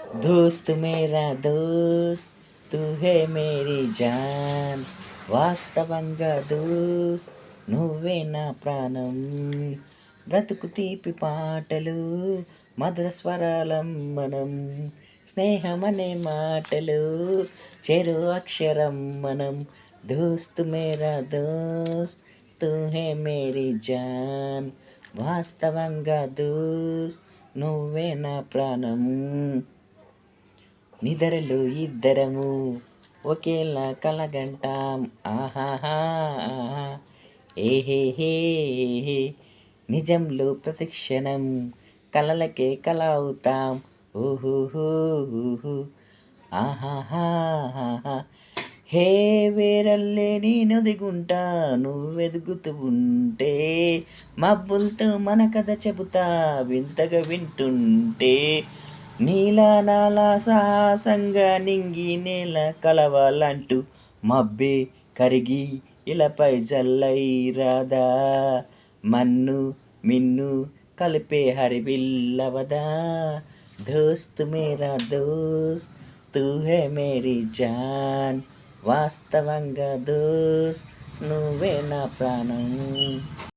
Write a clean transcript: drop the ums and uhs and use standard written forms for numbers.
దోస్త్ మేరా దోస్త్ తూ హే మేరీ జాన్, వాస్తవంగా దోస్త్ నువ్వే నా ప్రాణం. బ్రతుకు తీపి పాటలు మధుర స్వరాలం మనం, స్నేహమనే మాటలు చెరు అక్షరం మనం. దోస్త్ మేరా దోస్త్ తూ హే మేరీ జాన్, వాస్తవంగా దోస్త్ నువ్వే నా ప్రాణం. నిద్రలో ఇద్దరము ఒకేలా కలగంటాం, ఆహాహా ఏహేహే. నిజంలో ప్రతిక్షణం కలలకే కల అవుతాం, ఊహూహూ ఆహాహా. హే వేరల్లే నేనొదిగుంటా నువ్వెదుగుతూ ఉంటే, మబ్బులతో మన కథ చెబుతా వింతగా వింటుంటే. నీలా నాలా సాహసంగా నింగి నేల కలవాలంటూ, మబ్బే కరిగి ఇలపై జల్లై రాదా, మన్ను మిన్ను కలిపే హరివిల్లవదా. దోస్త్ మేరా దోస్త్ తూ హే మేరీ జాన్, వాస్తవంగా దోస్త్ నువ్వే నా ప్రాణం.